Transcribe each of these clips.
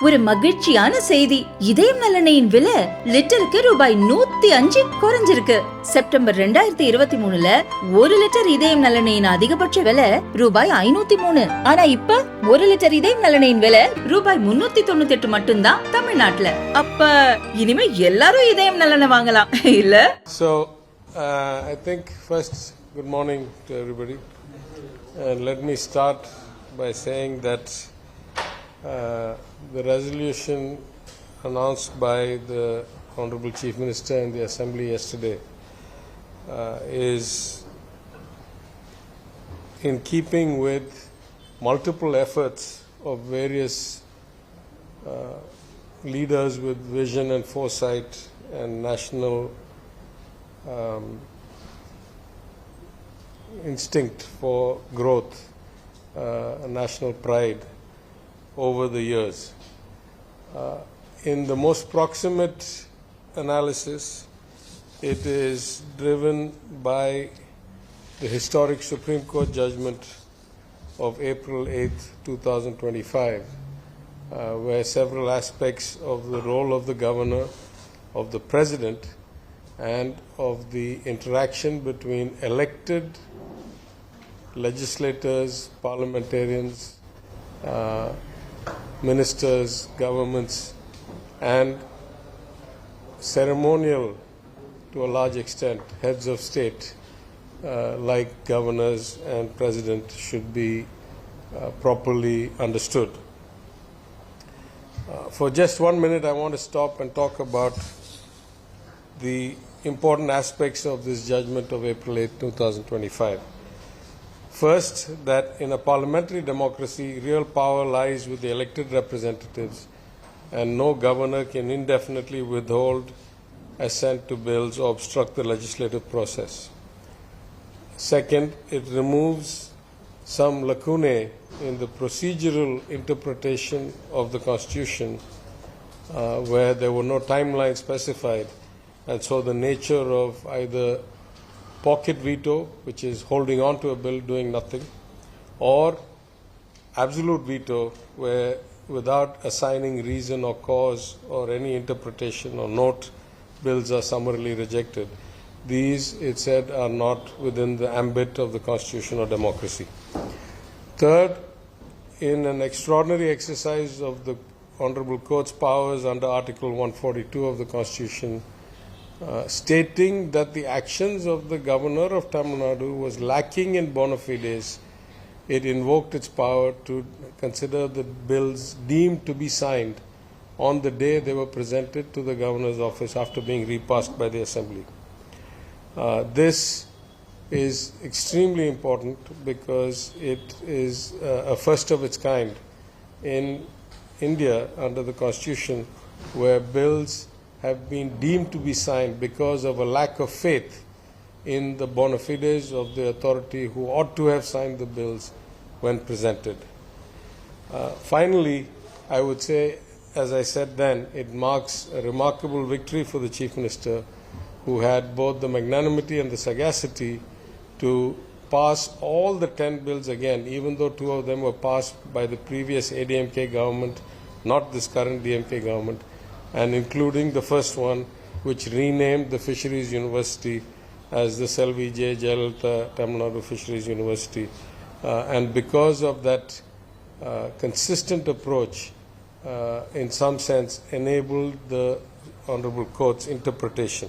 ஒரு மகிழ்ச்சியான செய்தி. இதயம் நல்லெண்ணெயின் விலை லிட்டருக்கு ரூபாய் 105 குறைஞ்சிருக்கு. செப்டம்பர் 2023ல 1 லிட்டர் இதயம் நல்லெண்ணெயின் அதிகபட்ச விலை ரூபாய் 503. ஆனா இப்ப 1 லிட்டர் இதயம் நல்லெண்ணெயின் விலை ரூபாய் 398 மட்டும்தான் தமிழ்நாட்டுல. அப்ப இனிமே எல்லாரும் இதயம் நல்லெண்ணெய் வாங்கலாம் இல்ல? So I think first good morning to everybody, and let me start by saying that the resolution announced by the Honorable Chief Minister in the Assembly yesterday is in keeping with multiple efforts of various leaders with vision and foresight and national instinct for growth, national pride over the years. In the most proximate analysis, it is driven by the historic Supreme Court judgment of April 8, 2025, where several aspects of the role of the governor, of the president, and of the interaction between elected legislators, parliamentarians, ministers, governments, and ceremonial, to a large extent, heads of state like governors and president should be properly understood. For just 1 minute, I want to stop and talk about the important aspects of this judgment of April 8, 2025. First, that in a parliamentary democracy, real power lies with the elected representatives, and no governor can indefinitely withhold assent to bills or obstruct the legislative process. Second, it removes some lacunae in the procedural interpretation of the Constitution, where there were no timelines specified, and so the nature of either pocket veto, which is holding on to a bill doing nothing, or absolute veto, where without assigning reason or cause or any interpretation or note, bills are summarily rejected. These, it said, are not within the ambit of the Constitution or democracy. Third, in an extraordinary exercise of the Honorable Court's powers under Article 142 of the Constitution, stating that the actions of the governor of Tamil Nadu was lacking in bona fides, it invoked its power to consider the bills deemed to be signed on the day they were presented to the governor's office after being repassed by the assembly. This is extremely important because it is a first of its kind in India under the Constitution, where bills have been deemed to be signed because of a lack of faith in the bona fides of the authority who ought to have signed the bills when presented. Finally, I would say, as I said then, it marks a remarkable victory for the Chief Minister, who had both the magnanimity and the sagacity to pass all the 10 bills again, even though 2 of them were passed by the previous ADMK government, not this current DMK government, and including the first one, which renamed the Fisheries University as the Selvi J. Jayalalitha Tamil Nadu Fisheries University. And because of that consistent approach, in some sense, enabled the Honorable Court's interpretation.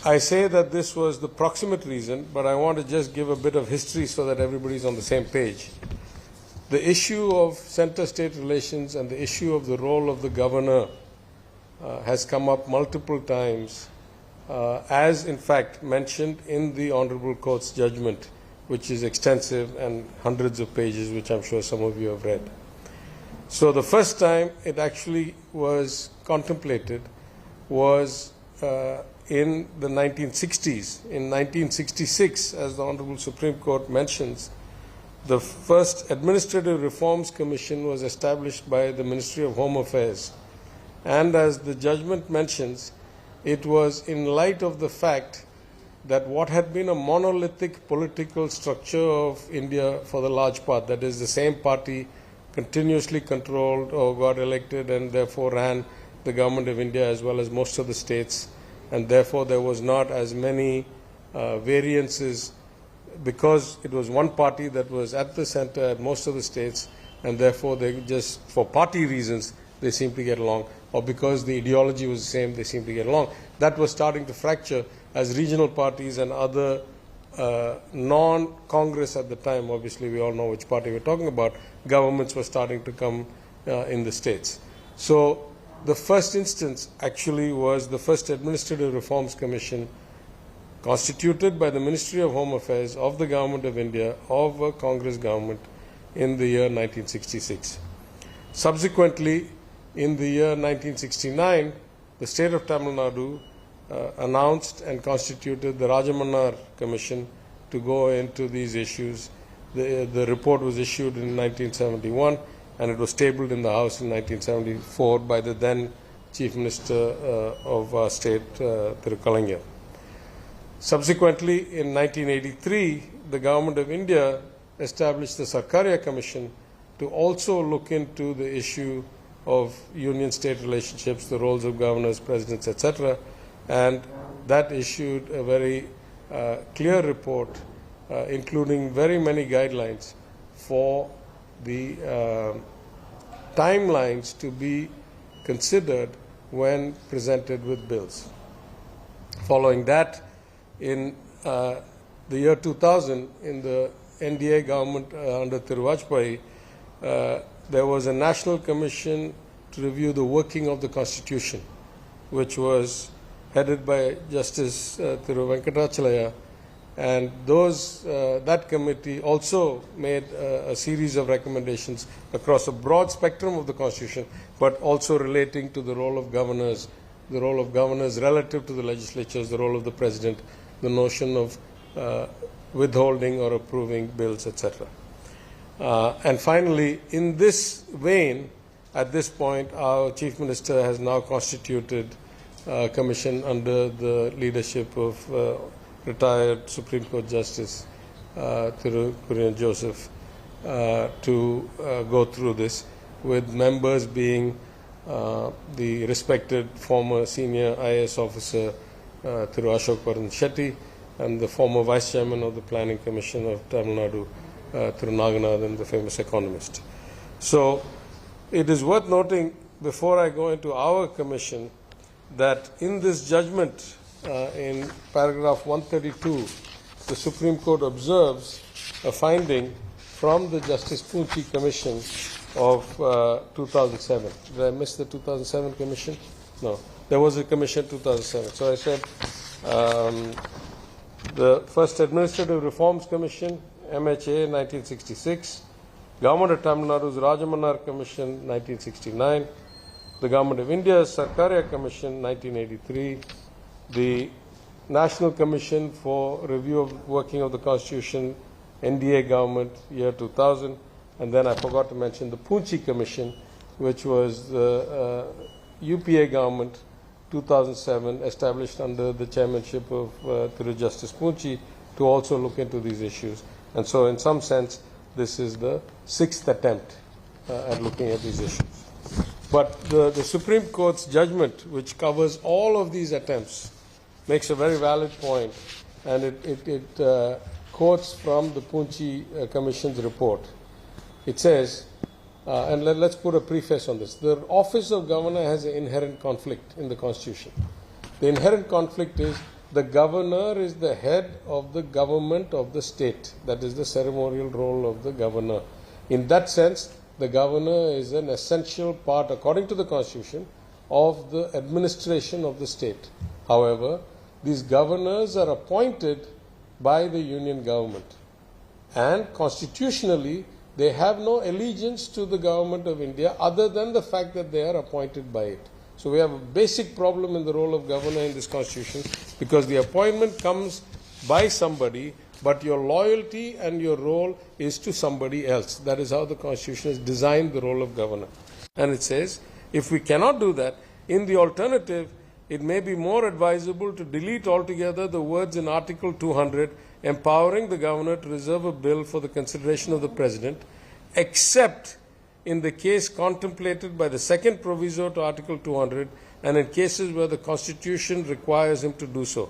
I say that this was the proximate reason, but I want to just give a bit of history so that everybody's on the same page. The issue of center-state relations and the issue of the role of the governor has come up multiple times, as in fact mentioned in the Honorable Court's judgment, which is extensive and hundreds of pages, which I'm sure some of you have read. So the first time it actually was contemplated was in the 1960s. In 1966, as the Honorable Supreme Court mentions, the first Administrative Reforms Commission was established by the Ministry of Home Affairs. And as the judgment mentions, it was in light of the fact that what had been a monolithic political structure of India for the large part, that is the same party continuously controlled or got elected and therefore ran the government of India as well as most of the states, and therefore there was not as many variances because it was one party that was at the center at most of the states, and therefore they just, for party reasons, they seemed to get along, or because the ideology was the same, they seemed to get along. That was starting to fracture as regional parties and other non-Congress at the time, obviously we all know which party we're talking about, governments were starting to come in the states. So the first instance actually was the first Administrative Reforms Commission constituted by the Ministry of Home Affairs of the Government of India, of a Congress government, in the year 1966. Subsequently, in the year 1969, the state of Tamil Nadu announced and constituted the Rajamannar Commission to go into these issues. The report was issued in 1971 and it was tabled in the House in 1974 by the then Chief Minister of our state, Chanakyaa. Subsequently, in 1983, the Government of India established the Chanakyaa Commission to also look into the issue of union-state relationships, the roles of governors, presidents, etc., and that issued a very clear report, including very many guidelines for the timelines to be considered when presented with bills. Following that, in the year 2000, in the NDA government under Vajpayee, there was a national commission to review the working of the Constitution, which was headed by Justice Venkatachalaya, and that committee also made a series of recommendations across a broad spectrum of the Constitution, but also relating to the role of governors relative to the legislatures, the role of the President, the notion of withholding or approving bills, etc. And finally, in this vein, at this point, our Chief Minister has now constituted a commission under the leadership of retired Supreme Court Justice Thiru Kurian Joseph to go through this, with members being the respected former senior IAS officer Thiru Ashok Varan Shetty and the former Vice Chairman of the Planning Commission of Tamil Nadu, Thiru Naganathan, the famous economist. So it is worth noting, before I go into our commission, that in this judgment, in paragraph 132, the Supreme Court observes a finding from the Justice Poonchi Commission of 2007. Did I miss the 2007 commission? No. There was a commission 2007. So I said the first Administrative Reforms Commission, MHA, 1966. Government of Tamil Nadu's Rajamannar Commission, 1969. The Government of India's Chanakyaa Commission, 1983. The National Commission for Review of Working of the Constitution, NDA government, year 2000. And then I forgot to mention the Poonchi Commission, which was the UPA government, 2007, established under the chairmanship of Thiru Justice Poonchi to also look into these issues. And so in some sense, this is the sixth attempt at looking at these issues. But the Supreme Court's judgment, which covers all of these attempts, makes a very valid point, and it quotes from the Poonchi Commission's report. It says, and let's put a preface on this, the office of governor has an inherent conflict in the Constitution. The inherent conflict is the governor is the head of the government of the state. That is the ceremonial role of the governor. In that sense, the governor is an essential part, according to the Constitution, of the administration of the state. However, these governors are appointed by the union government, and constitutionally they have no allegiance to the government of India other than the fact that they are appointed by it. So we have a basic problem in the role of governor in this Constitution, because the appointment comes by somebody, but your loyalty and your role is to somebody else. That is how the Constitution has designed the role of governor. And it says, if we cannot do that, in the alternative, it may be more advisable to delete altogether the words in Article 200 empowering the governor to reserve a bill for the consideration of the President, except in the case contemplated by the second proviso to Article 200 and in cases where the Constitution requires him to do so.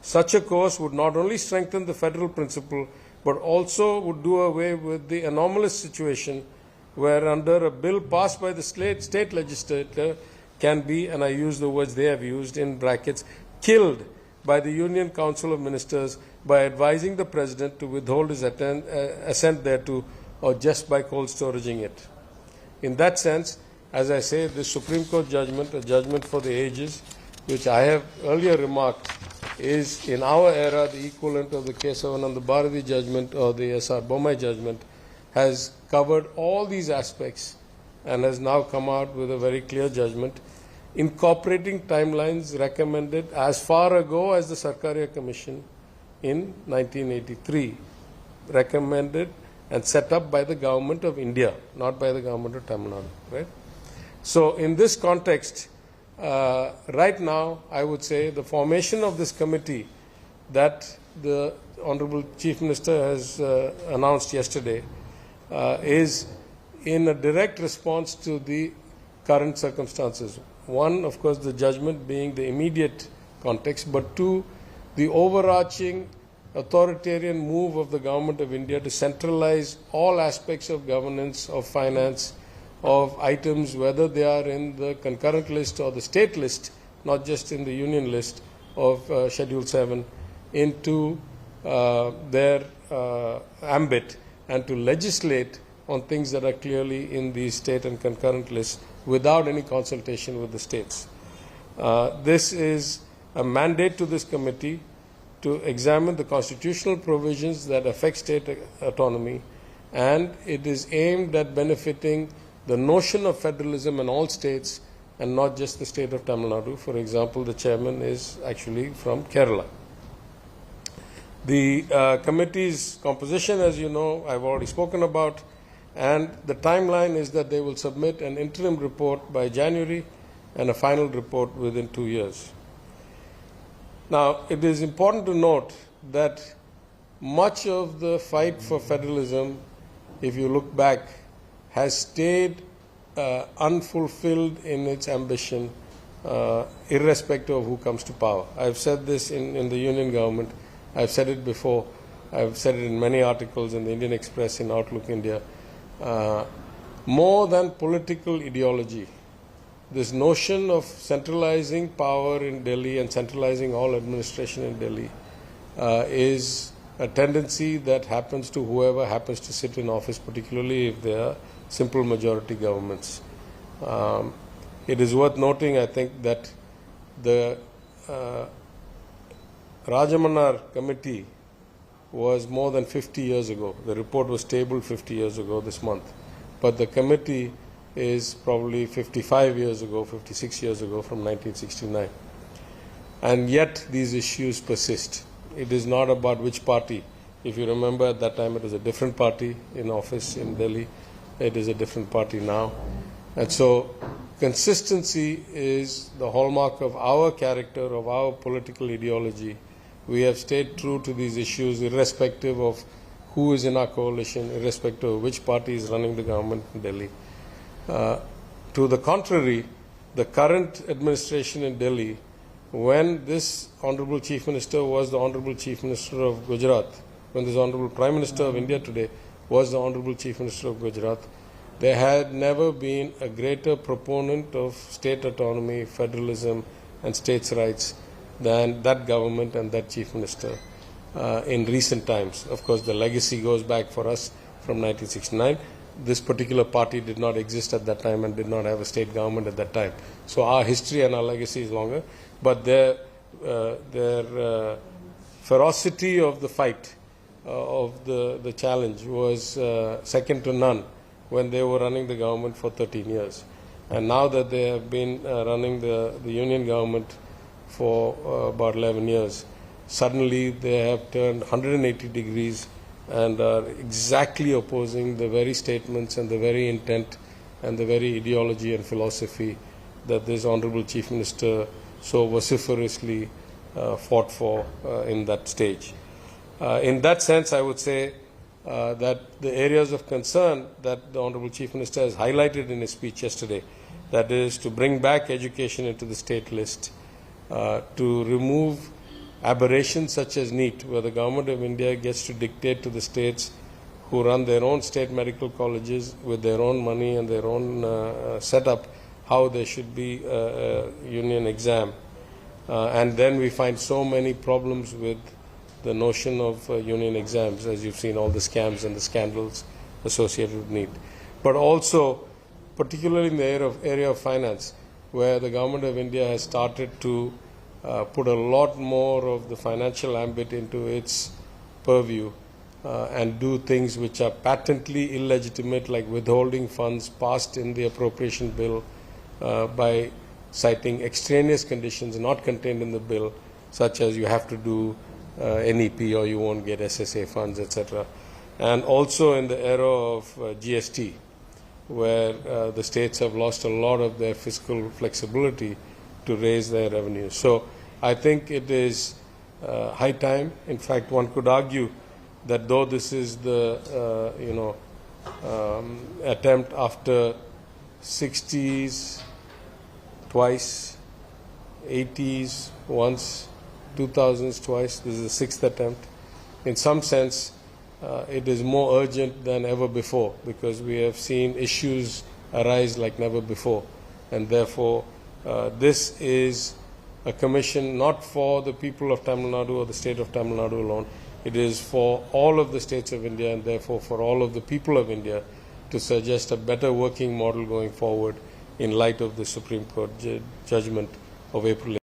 Such a course would not only strengthen the federal principle, but also would do away with the anomalous situation where under a bill passed by the state legislature can be, and I use the words they have used in brackets, killed by the Union Council of Ministers by advising the President to withhold his assent thereto or just by cold storaging it. In that sense, as I say, this Supreme Court judgment, a judgment for the ages, which I have earlier remarked is in our era the equivalent of the Kesavananda Bharati judgment or the S.R. Bommai judgment, has covered all these aspects and has now come out with a very clear judgment incorporating timelines recommended as far ago as the Sarkaria Commission in 1983, recommended and set up by the government of India, not by the government of Tamil Nadu. Right? So in this context, right now, I would say the formation of this committee that the Honorable Chief Minister has announced yesterday is in a direct response to the current circumstances. One, of course, the judgment being the immediate context, but two, the overarching authoritarian move of the Government of India to centralize all aspects of governance, of finance, of items, whether they are in the concurrent list or the state list, not just in the union list of Schedule 7, into their ambit, and to legislate on things that are clearly in the state and concurrent lists without any consultation with the states. This is a mandate to this committee to examine the constitutional provisions that affect state autonomy, and it is aimed at benefiting the notion of federalism in all states and not just the state of Tamil Nadu. For example, the chairman is actually from Kerala. The committee's composition, as you know, I've already spoken about, and the timeline is that they will submit an interim report by January and a final report within 2 years. Now, it is important to note that much of the fight for federalism, if you look back, has stayed unfulfilled in its ambition, irrespective of who comes to power. I've said this in the union government. I've said it before. I've said it in many articles in the Indian Express, in Outlook India. More than political ideology, this notion of centralizing power in Delhi and centralizing all administration in Delhi is a tendency that happens to whoever happens to sit in office, particularly if they are simple majority governments. It is worth noting, I think, that the Rajamanar committee was more than 50 years ago. The report was tabled 50 years ago this month. But the committee is probably 55 years ago, 56 years ago, from 1969. And yet these issues persist. It is not about which party. If you remember, at that time it was a different party in office in Delhi. It is a different party now. And so consistency is the hallmark of our character, of our political ideology. We have stayed true to these issues irrespective of who is in our coalition, irrespective of which party is running the government in Delhi. To the contrary, the current administration in Delhi, when this Honorable Chief Minister was the Honorable Chief Minister of Gujarat, when this Honorable Prime Minister of India today was the Honorable Chief Minister of Gujarat, there had never been a greater proponent of state autonomy, federalism and states' rights than that government and that Chief Minister in recent times. Of course, the legacy goes back for us from 1969. This particular party did not exist at that time and did not have a state government at that time. So our history and our legacy is longer. But their ferocity of the fight, of the challenge, was second to none when they were running the government for 13 years. And now that they have been running the union government for about 11 years, suddenly they have turned 180 degrees and are exactly opposing the very statements and the very intent and the very ideology and philosophy that this Honorable Chief Minister so vociferously fought for in that stage. In that sense, I would say that the areas of concern that the Honorable Chief Minister has highlighted in his speech yesterday, that is to bring back education into the state list, to remove aberrations such as NEET, where the Government of India gets to dictate to the states who run their own state medical colleges with their own money and their own setup, how there should be a union exam. And then we find so many problems with the notion of union exams, as you've seen all the scams and the scandals associated with NEET. But also, particularly in the area of finance, where the Government of India has started to put a lot more of the financial ambit into its purview and do things which are patently illegitimate, like withholding funds passed in the appropriation bill by citing extraneous conditions not contained in the bill, such as you have to do NEP or you won't get SSA funds, etc. And also in the era of GST, where the states have lost a lot of their fiscal flexibility to raise their revenues. So I think it is high time. In fact, one could argue that though this is the attempt after 60s twice, 80s once, 2000s twice, this is the sixth attempt. In some sense, it is more urgent than ever before, because we have seen issues arise like never before, and therefore this is a commission not for the people of Tamil Nadu or the state of Tamil Nadu alone. It is for all of the states of India, and therefore for all of the people of India, to suggest a better working model going forward in light of the Supreme Court judgment of April